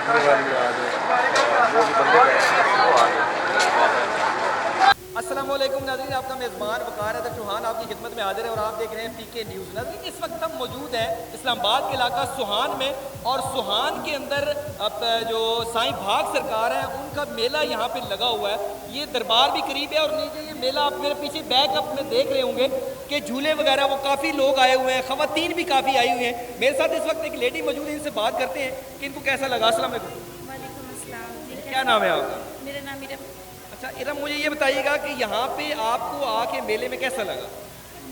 देखने वाली आज वो भी बंदे बैठे हैं, वो आ गए। अस्सलाम वालेकुम नाज़रीन, आपका मेज़बान वक़ार अदर चौहान आपकी खिदमत में हाजिर है और आप देख रहे हैं पीके न्यूज़। नाज़रीन, इस वक्त हम मौजूद हैं इस्लामाबाद के इलाका सुहान में और सुहान के अंदर अब जो साईं भाग सरकार हैं उनका मेला यहाँ पे लगा हुआ है। ये दरबार भी करीब है और नीचे ये मेला आप मेरे पीछे बैक अप में देख रहे होंगे कि झूले वगैरह वो काफ़ी लोग आए हुए हैं, ख़वातीन भी काफ़ी आई हुई हैं। मेरे साथ इस वक्त एक लेडी मौजूद है, इनसे बात करते हैं कि इनको कैसा लगा। अस्सलाम वालेकुम। वालेकुम अस्सलाम जी। क्या नाम है आपका? मेरा नाम इरम। अच्छा इरम, मुझे ये बताइएगा कि यहाँ पे आपको आके मेले में कैसा लगा?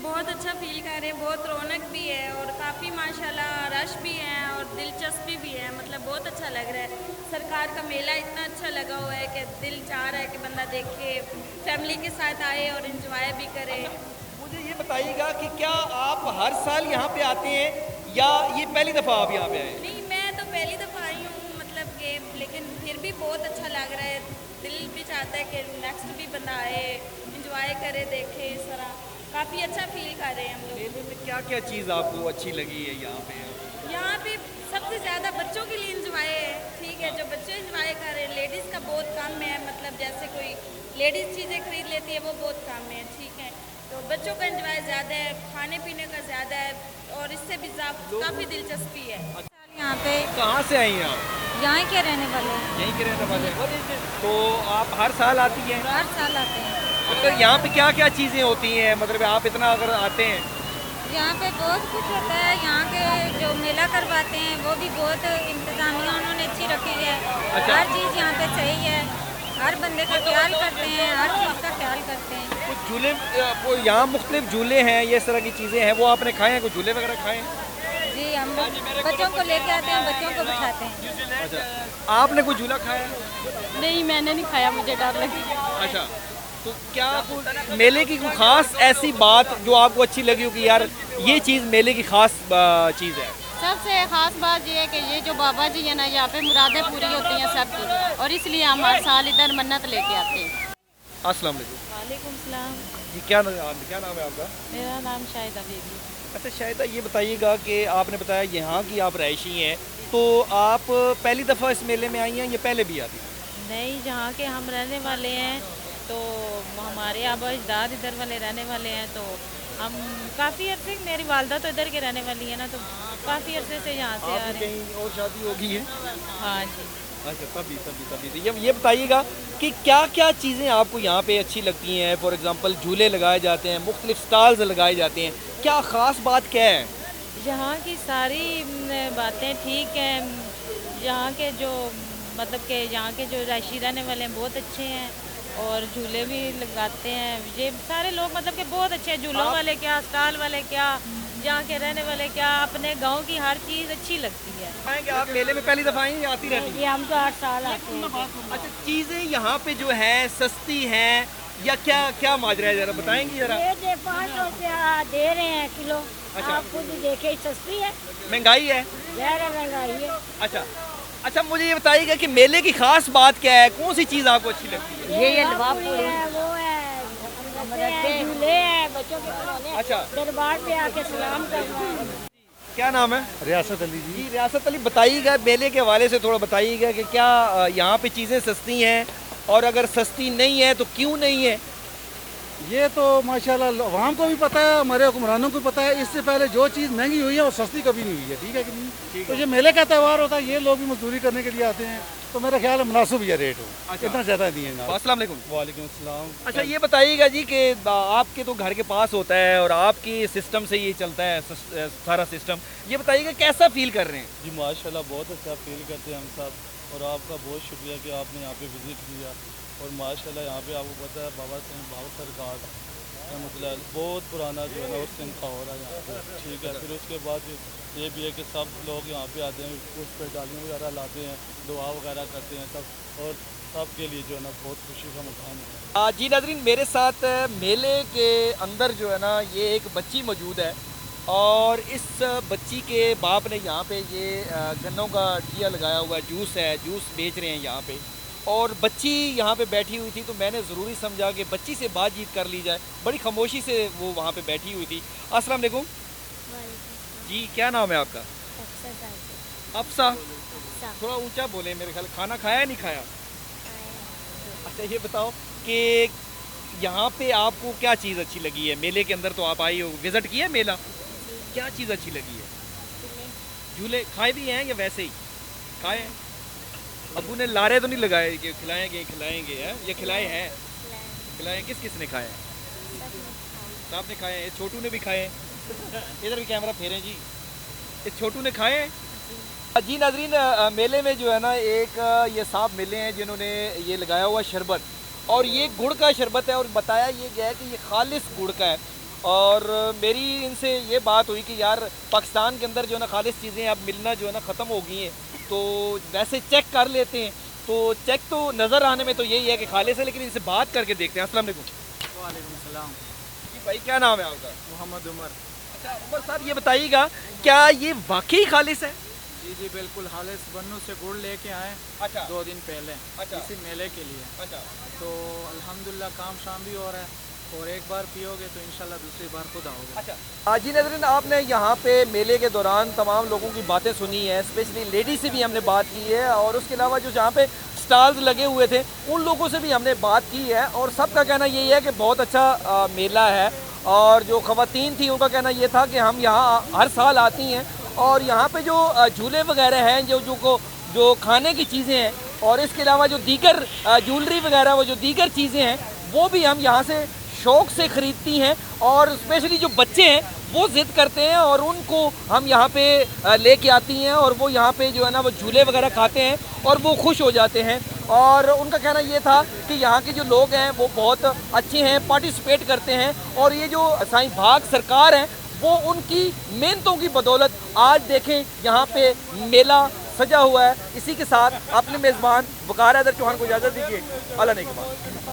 बहुत अच्छा फील कर रहे हैं, बहुत रौनक भी है और काफ़ी माशाल्लाह रश भी है और दिलचस्पी भी है। मतलब बहुत अच्छा लग रहा है। सरकार का मेला इतना अच्छा लगा हुआ है कि दिल चाह रहा है कि बंदा देखे, फैमिली के साथ आए और इंजॉय भी करे। मुझे ये बताइएगा कि क्या आप हर साल यहाँ पे आते हैं या ये पहली दफ़ा आप यहाँ पे आए हैं? नहीं, मैं तो पहली दफ़ा आई हूँ, मतलब कि लेकिन फिर भी बहुत अच्छा लग रहा है। दिल भी चाहता है कि नेक्स्ट भी बंदा आए, इंजॉय करे, देखे। इस तरह काफ़ी अच्छा फील कर रहे हैं हम लोग। मेले में क्या क्या चीज़ आपको अच्छी लगी है यहाँ पे? यहाँ पे सबसे ज़्यादा बच्चों के लिए इंजॉय है, ठीक है। जो बच्चे इंजॉय कर रहे हैं, लेडीज़ का बहुत कम है, मतलब जैसे कोई लेडीज़ चीज़ें खरीद लेती है वो बहुत कम है, ठीक है। तो बच्चों का इंजॉय ज़्यादा है, खाने पीने का ज़्यादा है और इससे भी काफ़ी दिलचस्पी है। यहाँ पे कहाँ से आई हैं आप? यहाँ के रहने वाले हैं, यहीं के रहने वाले हैं। तो आप हर साल आती हैं? हर साल आते हैं। मतलब यहाँ पे क्या क्या चीज़ें होती हैं, मतलब आप इतना अगर आते हैं? यहाँ पे बहुत कुछ होता है। यहाँ के जो मेला करवाते हैं वो भी बहुत इंतज़ामिया उन्होंने अच्छी रखी है। अच्छा। हर चीज़ यहाँ पे सही है, हर बंदे का ख्याल करते हैं, हर चीज़ का ख्याल करते हैं। कुछ झूले वो यहाँ मुख्तलिफ झूले हैं, ये इस तरह की चीज़ें हैं, वो आपने खाए हैं? कुछ झूले वगैरह खाए हैं? जी, हम लोग बच्चों को लेके आते हैं, बच्चों को बिठाते हैं। अच्छा, आपने कुछ झूला खाया है? नहीं, मैंने नहीं खाया, मुझे डर लगी। अच्छा, तो क्या कुछ मेले की कोई खास ऐसी बात जो आपको अच्छी लगी हो कि यार ये चीज़ मेले की खास चीज़ है? सबसे ख़ास बात यह है कि ये जो बाबा जी है ना, यहाँ पे मुरादें पूरी होती हैं सबकी और इसलिए हम हर साल इधर मन्नत लेके आते हैं। अस्सलाम वालेकुम। वालेकुम सलाम। जी, क्या नाम है आपका? मेरा नाम शाहिदा बीबी। अच्छा शाहिदा, ये बताइएगा कि आपने बताया यहाँ की आप रहायशी हैं, तो आप पहली दफ़ा इस मेले में आई हैं या पहले भी आती हैं? नहीं, जहाँ के हम रहने वाले हैं तो हमारे आबा अजदाद इधर वाले रहने वाले हैं, तो हम काफ़ी अरसे, मेरी वालदा तो इधर के रहने वाली है ना, तो काफ़ी अरसे से यहाँ से आ आपकी रहे हैं। कहीं और शादी होगी है? हाँ जी। अच्छा, तभी तभी तभी तो ये बताइएगा कि क्या क्या चीज़ें आपको यहाँ पे अच्छी लगती हैं? फॉर एग्जांपल झूले लगाए जाते हैं, मुख्तलिफ स्टॉल्स लगाए जाते हैं, क्या ख़ास बात क्या है? यहाँ की सारी बातें ठीक हैं। यहाँ के जो मतलब कि यहाँ के जो रहायशी रहने वाले हैं बहुत अच्छे हैं और झूले भी लगाते हैं। ये सारे लोग मतलब कि बहुत अच्छे हैं, झूलों वाले क्या, स्टॉल वाले क्या, यहाँ के रहने वाले क्या, अपने गांव की हर चीज़ अच्छी लगती है। कि आप मेले में पहली दफ़ा आई हैं या आती रहती हैं? ये हम तो 8 साल आते हैं। अच्छा, चीज़ें यहाँ पे जो हैं सस्ती हैं या क्या क्या माजरा है, ज़रा बताएंगी ज़रा? ये 500 से दे रहे हैं किलो। अच्छा। आप खुद देखे, सस्ती है, महंगाई है? ज़्यादा महंगाई है। अच्छा अच्छा, मुझे ये बताइएगा कि मेले की खास बात क्या है, कौन सी चीज़ आपको अच्छी लगती है? ये दवापुरी है, वो है, झूले हैं, बच्चों के खिलौने। अच्छा। दरबार पे आके सलाम करना है। क्या नाम है? रियासत अली जी। जी, रियासत अली, बताइएगा मेले के हवाले से थोड़ा बताइएगा कि क्या यहाँ पे चीज़ें सस्ती हैं और अगर सस्ती नहीं है तो क्यों नहीं है? ये तो माशाल्लाह अवाम को भी पता है, हमारे हुक्मरानों को भी पता है, इससे पहले जो चीज़ महंगी हुई है वो सस्ती कभी नहीं हुई है, ठीक है कि नहीं? तो ये मेले का त्यौहार होता है, ये लोग भी मजदूरी करने के लिए आते हैं, तो मेरा ख्याल है मुनासिब ही है रेट हो। अच्छा। इतना ज़्यादा नहीं है ना। अस्सलाम वालेकुम। वालेकुम अस्सलाम। अच्छा, ये बताइएगा जी कि आपके तो घर के पास होता है और आपकी सिस्टम से ये चलता है सारा सिस्टम, ये बताइएगा कैसा फील कर रहे हैं? जी माशाल्लाह बहुत अच्छा फील करते हैं हम सब और आपका बहुत शुक्रिया कि आपने यहाँ पे विज़िट किया और माशाल्लाह यहाँ पे आपको पता है बाबा साईं भाग सरकार मतलब बहुत पुराना जो है ना उस दिन का हो रहा है यहाँ पे, ठीक है। फिर उसके बाद ये भी है कि सब लोग यहाँ पे आते हैं, उस पर डालियाँ वगैरह लाते हैं, दुआ वगैरह करते हैं सब, और सब के लिए जो है ना बहुत खुशी का मुकाम है। जी नाज़रीन, मेरे साथ मेले के अंदर जो है ना ये एक बच्ची मौजूद है और इस बच्ची के बाप ने यहाँ पे ये गन्नों का ठिया लगाया हुआ है, जूस है, जूस बेच रहे हैं यहाँ पे, और बच्ची यहाँ पे बैठी हुई थी तो मैंने ज़रूरी समझा कि बच्ची से बातचीत कर ली जाए। बड़ी खामोशी से वो वहाँ पे बैठी हुई थी। अस्सलाम वालेकुम जी, क्या नाम है आपका? अफसा। थोड़ा ऊंचा बोले, मेरे ख्याल खाना खाया या नहीं खाया? अच्छा ये बताओ कि यहाँ पे आपको क्या चीज़ अच्छी लगी है? मेले के अंदर तो आप आई हो, विजिट किया मेला, क्या चीज़ अच्छी लगी है? झूले खाए भी हैं या वैसे ही खाए हैं? अबू ने लारे तो नहीं लगाए कि खिलाएंगे खिलाएंगे हैं? ये खिलाए हैं? खिलाए किस किस ने खाए हैं? साहब ने खाए हैं, छोटू ने भी खाए हैं। इधर भी कैमरा फेरें जी, इस छोटू ने खाए हैं? जी नाजरीन, मेले में जो है ना एक ये साहब मिले हैं जिन्होंने ये लगाया हुआ शरबत, और ये गुड़ का शरबत है, और बताया ये गया है कि ये खालिस गुड़ का है। और मेरी इनसे ये बात हुई कि यार पाकिस्तान के अंदर जो है ना खालिस चीज़ें अब मिलना जो है ना ख़त्म हो गई हैं, तो वैसे चेक कर लेते हैं। तो चेक तो नज़र आने में तो यही है कि खालिस है, लेकिन इनसे बात करके देखते हैं। अस्सलाम वालेकुम। वालेकुम सलाम। जी भाई क्या नाम है आपका? मोहम्मद उमर। अच्छा उमर साहब ये बताइएगा, क्या ये वाकई खालिस है? जी जी बिल्कुल, हालिस बन्नू से गुड़ लेके आए। अच्छा 2 दिन पहले। अच्छा इसी मेले के लिए। अच्छा तो अल्हम्दुलिल्लाह काम शाम भी हो रहा है, और एक बार पियोगे तो इंशाल्लाह दूसरी बार खुद आओगे। अच्छा जी नाज़रीन, आपने यहाँ पे मेले के दौरान तमाम लोगों की बातें सुनी है, स्पेशली लेडी से भी हमने बात की है, और उसके अलावा जो जहाँ पे स्टॉल्स लगे हुए थे उन लोगों से भी हमने बात की है, और सबका कहना यही है कि बहुत अच्छा मेला है। और जो ख़वातीन थी उनका कहना ये था कि हम यहाँ हर साल आती हैं, और यहाँ पे जो झूले वगैरह हैं, जो खाने की चीज़ें हैं, और इसके अलावा जो दीगर ज्वेलरी वगैरह वो जो दीगर चीज़ें हैं वो भी हम यहाँ से शौक़ से ख़रीदती हैं। और स्पेशली जो बच्चे हैं वो ज़िद करते हैं, और उनको हम यहाँ पे लेके आती हैं, और वो यहाँ पे जो है ना वो झूले वगैरह खाते हैं और वो खुश हो जाते हैं। और उनका कहना ये था कि यहाँ के जो लोग हैं वो बहुत अच्छे हैं, पार्टिसिपेट करते हैं, और ये जो साईं भाग सरकार है वो उनकी मेहनतों की बदौलत आज देखें यहाँ पे मेला सजा हुआ है। इसी के साथ अपने मेज़बान वकार हैदर चौहान को इजाज़त दीजिए। अल्लाह ने के बाद।